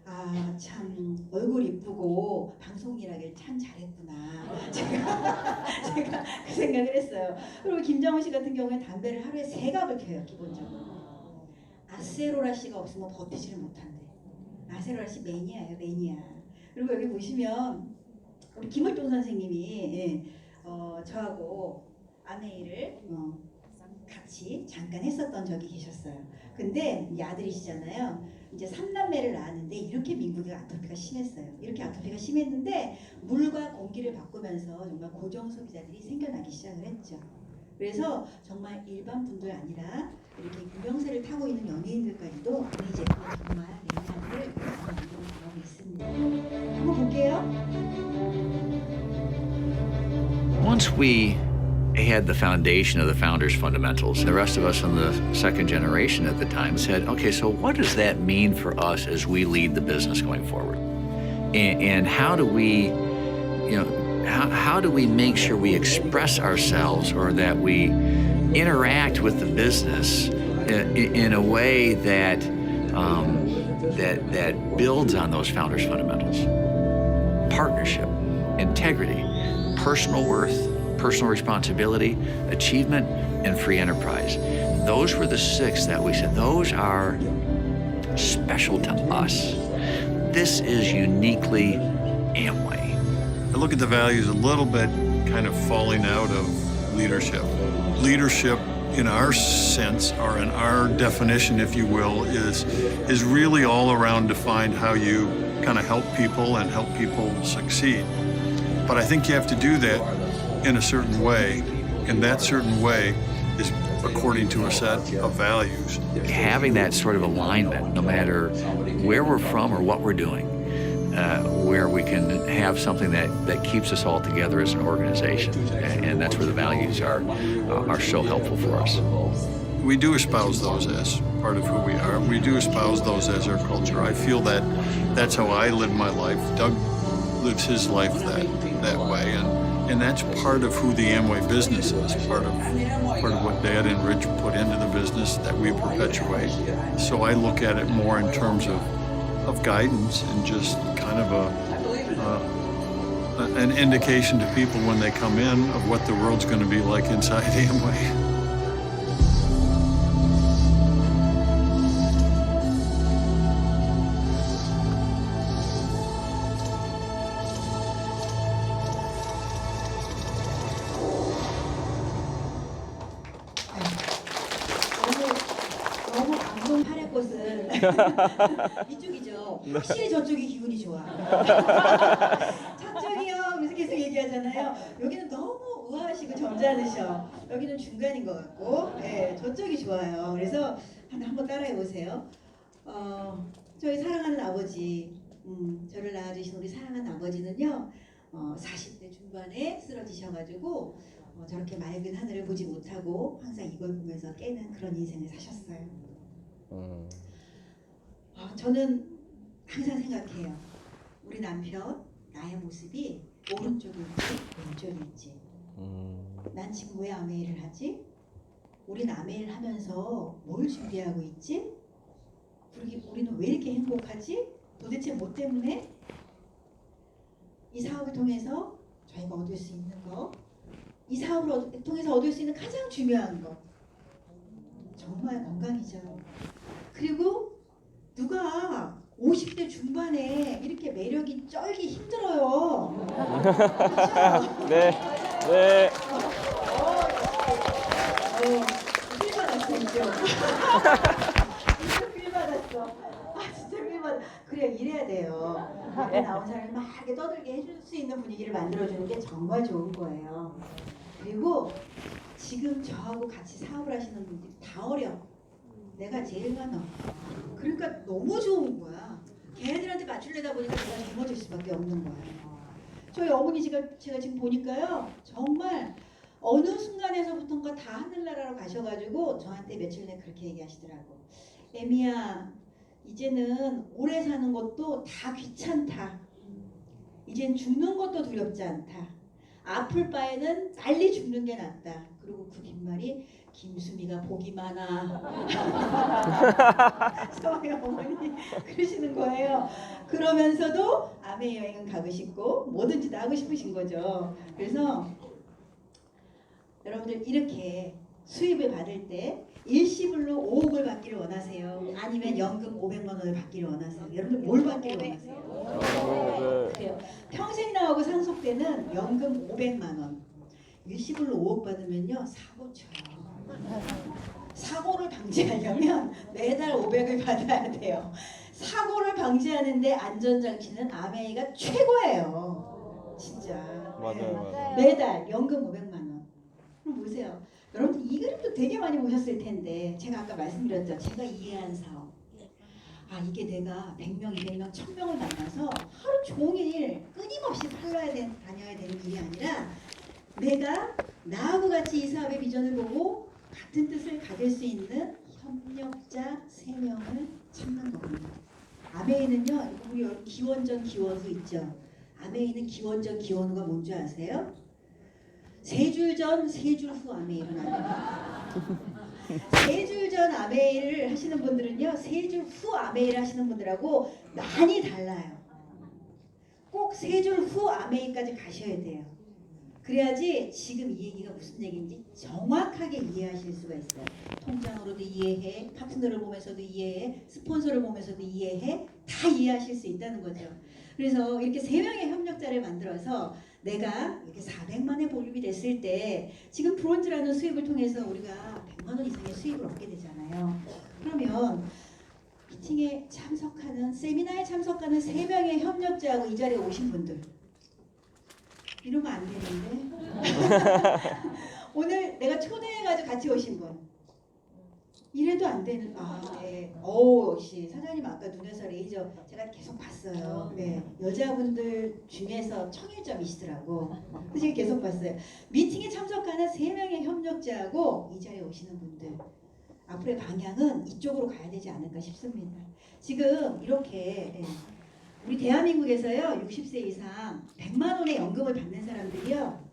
[SPEAKER 1] 아, 참 얼굴 이쁘고 방송 일하길 참 잘했구나. 제가 그 생각을 했어요. 그리고 김정은 씨 같은 경우에 담배를 하루에 3갑을 켜요, 기본적으로. 아세로라 씨가 없으면 버티지를 못한대. 아세로라 씨 매니아예요, 매니아. 그리고 여기 보시면 우리 김을동 선생님이 저하고 아내일을 같이 잠깐 했었던 적이 계셨어요. 근데 이 아들이시잖아요. 이제 3남매를 낳았는데 이렇게 민국이가 아토피가 심했어요. 이렇게 아토피가 심했는데 물과 공기를 바꾸면서 정말 고정 소비자들이 생겨나기 시작을 했죠. 그래서 정말 일반 분들 아니라 이렇게 유명세를 타고 있는 연예인들까지도 우리 제품을 정말 매니아들을 만들어가고 있습니다. 한번 볼게요.
[SPEAKER 3] Once we had the foundation of the founders' fundamentals, the rest of us in the second generation at the time said, okay, so what does that mean for us as we lead the business going forward? And how do we, how do we make sure we express ourselves or that we interact with the business in a way that that builds on those founders' fundamentals? Partnership, integrity, personal worth, personal responsibility, achievement, and free enterprise. Those were the 6 that we said, those are special to us. This is uniquely Amway.
[SPEAKER 4] I look at the values a little bit kind of falling out of leadership. Leadership in our sense, or in our definition, if you will, is really all around defined how you kind of help people and help people succeed. But I think you have to do that in a certain way, and that certain way is according to a set of values.
[SPEAKER 3] Having that sort of alignment, no matter where we're from or what we're doing, where we can have something that keeps us all together as an organization, and that's where the values are so helpful for us.
[SPEAKER 4] We do espouse those as part of who we are. We do espouse those as our culture. I feel that that's how I live my life. Doug lives his life that way, and that's part of who the Amway business is, part of what Dad and Rich put into the business that we perpetuate. So I look at it more in terms of guidance and just kind of an indication to people when they come in of what the world's going to be like inside Amway.
[SPEAKER 1] 너무 방송 활약 곳은 이쪽이죠. 확실히 저쪽이 기분이 좋아. 저쪽이요. 그래서 계속 얘기하잖아요. 여기는 너무 우아하시고 점잖으셔. 여기는 중간인 것 같고, 저쪽이 좋아요. 그래서 한번 따라해 보세요. 저희 사랑하는 아버지, 저를 낳아주신 우리 사랑하는 아버지는요, 40대 중반에 쓰러지셔가지고 저렇게 맑은 하늘을 보지 못하고 항상 이걸 보면서 깨는 그런 인생을 사셨어요. 저는 항상 생각해요. 우리 남편, 나의 모습이 오른쪽일지 왼쪽일지. 난 지금 왜 아메이를 하지? 우린 아메이를 하면서 뭘 준비하고 있지? 우리는 왜 이렇게 행복하지? 도대체 뭐 때문에? 이 사업을 통해서 저희가 얻을 수 있는 거, 이 사업을 통해서 얻을 수 있는 가장 중요한 거, 정말 건강이죠. 그리고 누가 50대 중반에 이렇게 매력이 쩔기 힘들어요. 그렇죠?
[SPEAKER 2] 네. 네.
[SPEAKER 1] 필 받았어 이제. 필 받았어. 진짜 필 받았어. 그래 이래야 돼요. 앞에 나온 사람이 막 이렇게 떠들게 해줄 수 있는 분위기를 만들어주는 게 정말 좋은 거예요. 그리고 지금 저하고 같이 사업을 하시는 분들이 다 어려. 내가 제일 많아. 그러니까 너무 좋은 거야. 걔네들한테 맞추려다 보니까 내가 젊어질 수밖에 없는 거예요. 저희 어머니 제가 지금 보니까요. 정말 어느 순간에서부턴가 다 하늘나라로 가셔가지고 저한테 며칠 전에 그렇게 얘기하시더라고. 에미야, 이제는 오래 사는 것도 다 귀찮다. 이젠 죽는 것도 두렵지 않다. 아플 바에는 빨리 죽는 게 낫다. 그리고 그 뒷말이 김수미가 복이 많아. 저희 어머니 그러시는 거예요. 그러면서도 아메 여행은 가고 싶고 뭐든지 다 하고 싶으신 거죠. 그래서 여러분들 이렇게 수입을 받을 때 일시불로 5억을 받기를 원하세요? 아니면 연금 500만 원을 받기를 원하세요? 여러분들 뭘 받기를 원하세요? 그래요. 평생 나오고 상속되는 연금 500만 원. 일시불로 5억 받으면요 사고 쳐요. 사고를 방지하려면 매달 500을 받아야 돼요. 사고를 방지하는데 안전장치는 아메이가 최고예요. 진짜.
[SPEAKER 2] 맞아요.
[SPEAKER 1] 매달 연금 500만 원. 그럼 보세요. 여러분 이 그림도 되게 많이 보셨을 텐데 제가 아까 말씀드렸죠. 제가 이해한 사업. 아 이게 내가 100명, 200명, 1000명을 만나서 하루 종일 끊임없이 다녀야 되는 일이 아니라 내가 나하고 같이 이 사업의 비전을 보고 같은 뜻을 가질 수 있는 협력자 3명을 찾는 겁니다. 아메이는요, 우리 여러분 기원전 기원후 있죠. 아메이는 기원전 기원후가 뭔지 아세요? 3줄 전, 3줄 후 아메이로 나눠요. 3줄 전 아메이를 하시는 분들은요, 3줄 후 아메이를 하시는 분들하고 많이 달라요. 꼭 3줄 후 아메이까지 가셔야 돼요. 그래야지 지금 이 얘기가 무슨 얘기인지 정확하게 이해하실 수가 있어요. 통장으로도 이해해, 파트너를 보면서도 이해해, 스폰서를 보면서도 이해해, 다 이해하실 수 있다는 거죠. 그래서 이렇게 3명의 협력자를 만들어서 내가 이렇게 400만의 보급이 됐을 때 지금 브론즈라는 수입을 통해서 우리가 100만 원 이상의 수입을 얻게 되잖아요. 그러면 미팅에 참석하는, 세미나에 참석하는 3명의 협력자하고 이 자리에 오신 분들 이러면 안 되는데 오늘 내가 초대해가지고 같이 오신 분 이래도 안 되는 네. 역시 사장님 아까 눈에서 레이저 제가 계속 봤어요. 네. 여자분들 중에서 청일점이시더라고. 그래서 제가 계속 봤어요. 미팅에 참석하는 3명의 협력자하고 이 자리에 오시는 분들 앞으로의 방향은 이쪽으로 가야 되지 않을까 싶습니다. 지금 이렇게 우리 대한민국에서요 60세 이상 100만 원의 연금을 받는 사람들이요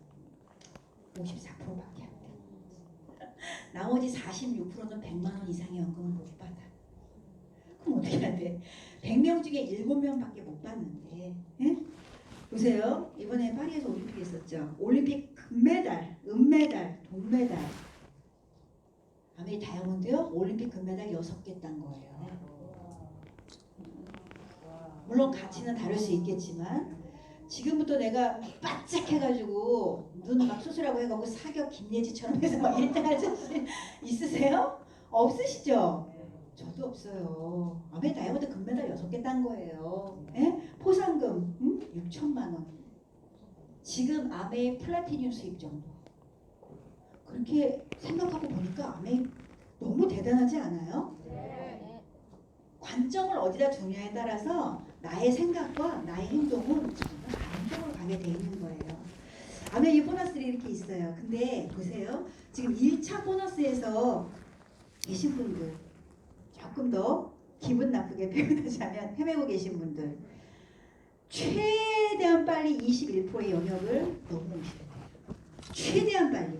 [SPEAKER 1] 54%밖에 안 돼. 나머지 46%는 100만 원 이상의 연금을 못 받아. 그럼 어떻게 해야 돼? 100명 중에 7명밖에 못 받는데. 예? 보세요. 이번에 파리에서 올림픽 했었죠. 올림픽 금메달, 은메달, 동메달. 아메리 다이아몬드요? 올림픽 금메달 6개 딴 거예요. 물론 가치는 다를 수 있겠지만 지금부터 내가 바짝 해가지고 눈 막 수술하고 해가지고 사격 김예지처럼 해서 막 1등 할 자신 있으세요? 없으시죠? 저도 없어요. 아메 다이아몬드 금메달 6개 딴 거예요. 예? 포상금 6천만 원. 지금 아메 플라티늄 수입 정도. 그렇게 생각하고 보니까 아메 너무 대단하지 않아요? 관점을 어디다 두냐에 따라서 나의 생각과 나의 행동은 정말 다른 쪽으로 가게 돼 있는 거예요. 아메 이 보너스들이 이렇게 있어요. 근데 보세요. 지금 1차 보너스에서 계신 분들 조금 더 기분 나쁘게 표현하자면 헤매고 계신 분들 최대한 빨리 21%의 영역을 넘어오셔야 돼요. 최대한 빨리.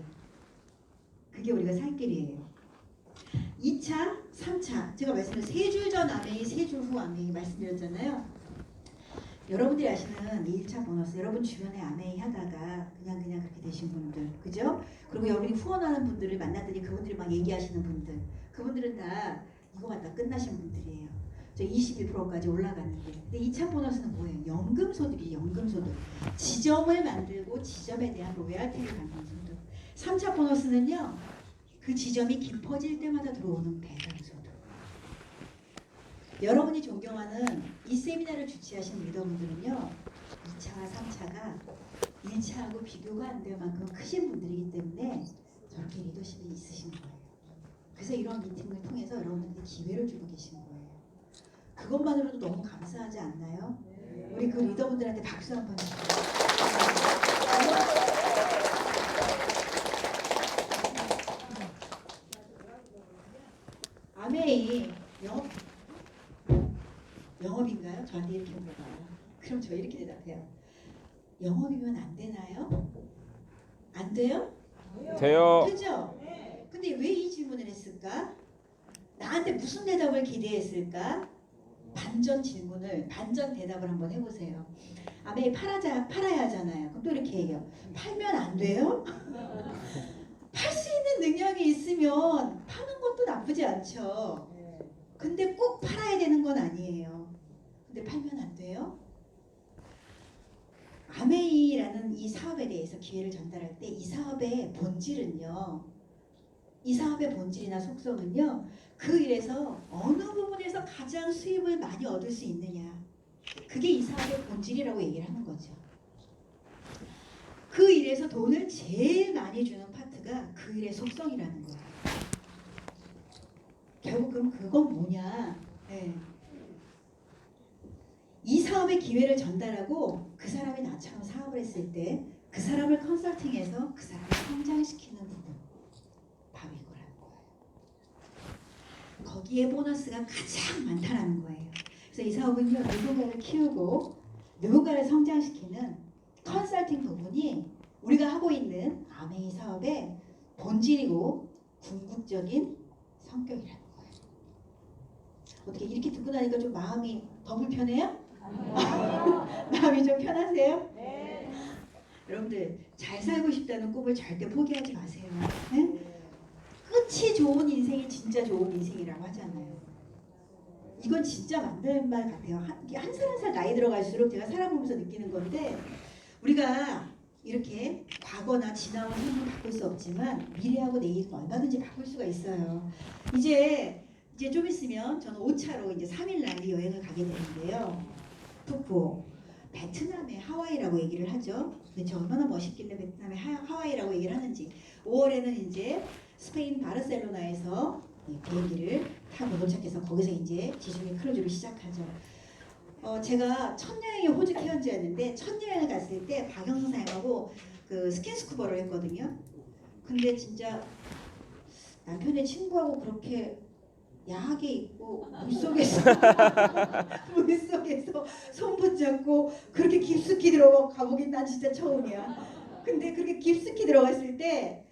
[SPEAKER 1] 그게 우리가 살 길이에요. 2차, 3차 제가 말씀드린 3줄 전 아메이, 3줄 후 아메이 말씀드렸잖아요. 여러분들이 아시는 1차 보너스 여러분 주변에 아메이 하다가 그냥 그렇게 되신 분들 그죠? 그리고 여러분이 후원하는 분들을 만났더니 그분들이 막 얘기하시는 분들 그분들은 다 이거 갖다 끝나신 분들이에요. 저 21%까지 올라갔는데 근데 2차 보너스는 뭐예요? 연금소득이에요. 연금소득 지점을 만들고 지점에 대한 로얄티를 받는 분들 3차 보너스는요 그 지점이 깊어질 때마다 들어오는 배당소득. 여러분이 존경하는 이 세미나를 주최하신 리더분들은요 2차와 3차가 1차하고 비교가 안 될 만큼 크신 분들이기 때문에 저렇게 리더십이 있으신 거예요. 그래서 이런 미팅을 통해서 여러분들께 기회를 주고 계신 거예요. 그것만으로도 너무 감사하지 않나요? 우리 그 리더분들한테 박수 한번 주세요. 저한테 이렇게 물어봐요. 그럼 저 이렇게 대답해요. 영업이면 안 되나요? 안 돼요?
[SPEAKER 2] 돼요.
[SPEAKER 1] 그죠? 근데 왜 이 질문을 했을까? 나한테 무슨 대답을 기대했을까? 반전 질문을, 반전 대답을 한번 해보세요. 아메이 팔아야 하잖아요. 그럼 또 이렇게 얘기해요. 팔면 안 돼요? 팔 수 있는 능력이 있으면 파는 것도 나쁘지 않죠. 근데 꼭 팔아야 되는 건 아니에요. 근데 팔면 안 돼요? 아메이라는 이 사업에 대해서 기회를 전달할 때 이 사업의 본질은요. 이 사업의 본질이나 속성은요. 그 일에서 어느 부분에서 가장 수입을 많이 얻을 수 있느냐. 그게 이 사업의 본질이라고 얘기를 하는 거죠. 그 일에서 돈을 제일 많이 주는 파트가 그 일의 속성이라는 거예요. 결국 그럼 그건 뭐냐. 네. 이 사업의 기회를 전달하고 그 사람이 나처럼 사업을 했을 때 그 사람을 컨설팅해서 그 사람을 성장시키는 부분 바로 이거라는 거예요. 거기에 보너스가 가장 많다는 거예요. 그래서 이 사업은요, 누군가를 키우고 누군가를 성장시키는 컨설팅 부분이 우리가 하고 있는 아메이 사업의 본질이고 궁극적인 성격이라는 거예요. 어떻게 이렇게 듣고 나니까 좀 마음이 더 불편해요? 마음이 좀 편하세요? 네. 여러분들 잘 살고 싶다는 꿈을 절대 포기하지 마세요. 네? 끝이 좋은 인생이 진짜 좋은 인생이라고 하잖아요. 이건 진짜 맞는 말 같아요. 한 살 한 살 나이 들어갈수록 제가 살아보면서 느끼는 건데 우리가 이렇게 과거나 지나온 삶을 바꿀 수 없지만 미래하고 내일은 얼마든지 바꿀 수가 있어요. 이제 좀 있으면 저는 5차로 이제 3일 날이 여행을 가게 되는데요. 푸푸, 베트남의 하와이라고 얘기를 하죠. 근데 얼마나 멋있길래 베트남의 하와이라고 얘기를 하는지. 5월에는 이제 스페인 바르셀로나에서 비행기를 타고 도착해서 거기서 이제 지중해 크루즈를 시작하죠. 제가 첫 여행이 호주 케언즈였는데 첫 여행을 갔을 때 박영선 선생님하고 그 스킨스쿠버를 했거든요. 근데 진짜 남편의 친구하고 그렇게 야하게 입고 물속에서 손 붙잡고 그렇게 깊숙이 들어가보긴 난 진짜 처음이야. 근데 그렇게 깊숙이 들어갔을 때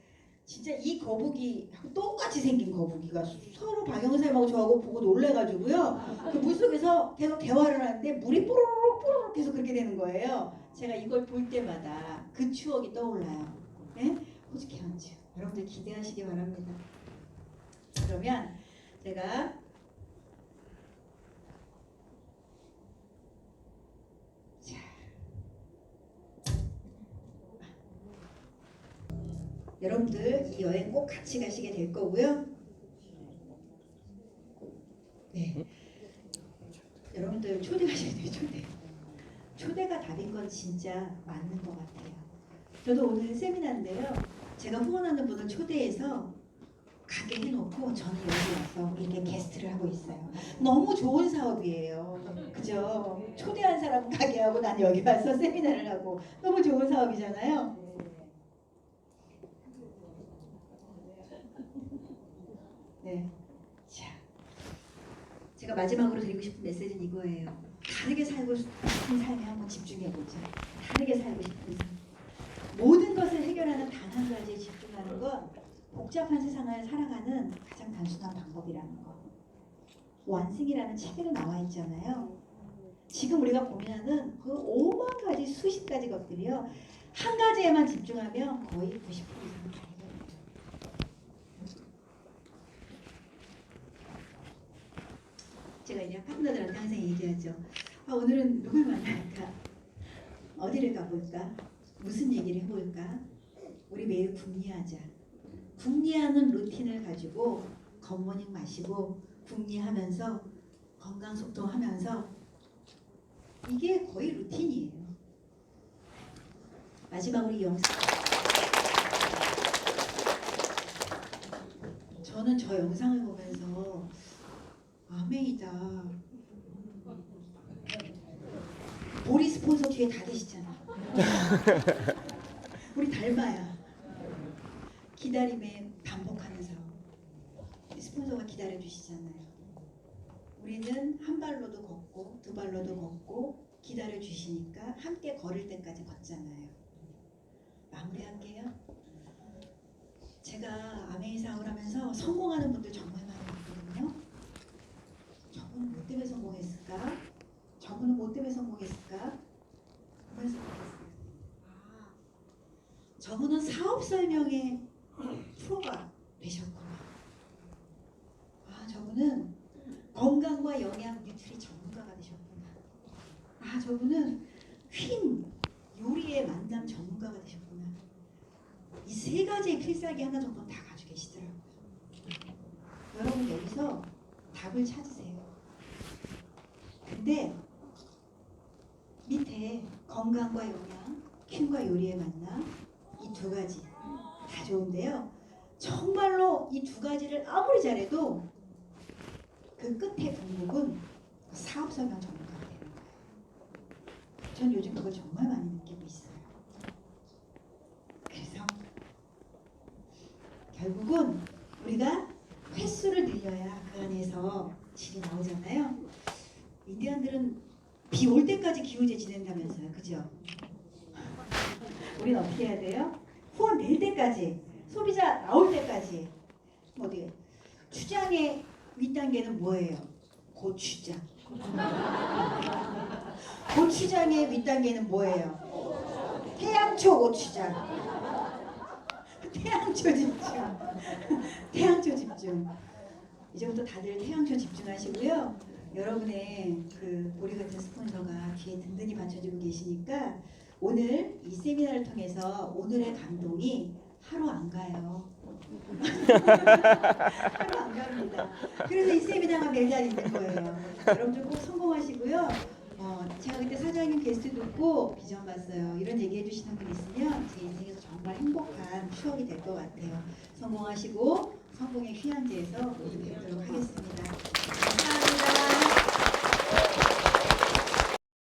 [SPEAKER 1] 진짜 이 거북이하고 똑같이 생긴 거북이가 서로 박영선하고 저하고 보고 놀래가지고요. 그 물속에서 계속 대화를 하는데 물이 뽀로록 뽀로록 계속 그렇게 되는 거예요. 제가 이걸 볼 때마다 그 추억이 떠올라요. 네? 호주 케언즈. 여러분들 기대하시기 바랍니다. 그러면 제가 여러분들 이 여행 꼭 같이 가시게 될 거고요. 네. 여러분들 초대하셔야 돼요. 초대가 답인 건 진짜 맞는 것 같아요. 저도 오늘 세미나인데요. 제가 후원하는 분을 초대해서 가게 해놓고 저는 여기 와서 이렇게 게스트를 하고 있어요. 너무 좋은 사업이에요. 그죠? 초대한 사람 가게 하고 난 여기 와서 세미나를 하고 너무 좋은 사업이잖아요. 네. 자, 제가 마지막으로 드리고 싶은 메시지는 이거예요. 다르게 살고 싶은 삶에 한번 집중해보자. 다르게 살고 싶은 삶. 모든 것을 해결하는 단 한 가지에 집중하는 건 복잡한 세상을 살아가는 가장 단순한 방법이라는 거. 완승이라는 책에도 나와 있잖아요. 지금 우리가 고민하는 그 5만 가지 수십 가지 것들이요. 한 가지에만 집중하면 거의 90% 이상은 다 해결돼요. 제가 이제 파트너들한테 항상 얘기하죠. 오늘은 누굴 만날까? 어디를 가볼까? 무슨 얘기를 해볼까? 우리 매일 궁리하자. 궁리하는 루틴을 가지고 굿모닝 마시고 궁리하면서 건강 소통하면서 이게 거의 루틴이에요. 마지막으로 이 영상 저는 저 영상을 보면서 아메이다. 보리 스폰서 뒤에 다 계시잖아. 우리 닮아야. 기다림에 반복하는 사람. 스폰서가 기다려주시잖아요. 우리는 한 발로도 걷고 두 발로도 걷고 기다려 주시니까 함께 걸을 때까지 걷잖아요. 마무리할게요. 제가 아메이 사업을 하면서 성공하는 분들 정말 많이 봤거든요. 저분은 뭐 때문에 성공했을까? 저분은 뭐 때문에 성공했을까? 그래서 저분은 사업 설명의 프로가 되셨구나. 저분은 건강과 영양 뉴트리 전문가가 되셨구나. 저분은 휜 요리의 만남 전문가가 되셨구나. 이 세 가지의 필살기 하나 정도는 다 가지고 계시더라고요. 여러분 여기서 답을 찾으세요. 근데 밑에 건강과 영양, 휜과 요리의 만남 이 두 가지 다 좋은데요. 정말로 이 두 가지를 아무리 잘해도 그 끝에 종목은 사업 설명 전문가가 되는 거예요. 전 요즘 그걸 정말 많이 느끼고 있어요. 그래서 결국은 우리가 횟수를 늘려야 그 안에서 질이 나오잖아요. 인디언들은 비 올 때까지 기우제 지낸다면서요. 그죠? 우리는 어떻게 해야 돼요? 후원 될 때까지, 소비자 나올 때까지. 어디 추장의 윗단계는 뭐예요? 고추장. 고추장의 윗단계는 뭐예요? 태양초 고추장. 태양초 집중. 태양초 집중. 이제부터 다들 태양초 집중하시고요. 여러분의 그 보리 같은 스폰서가 뒤에 든든히 받쳐주고 계시니까 오늘 이 세미나를 통해서 오늘의 감동이 하루 안 가요. 하루 안 갑니다. 그래서 이 세미나가 매일 있는 거예요. 여러분들 꼭 성공하시고요. 제가 그때 사장님 게스트 듣고 비전 봤어요. 이런 얘기 해주시는 분 있으면 제 인생에서 정말 행복한 추억이 될 것 같아요. 성공하시고 성공의 휴양지에서 모두 뵙도록 하겠습니다.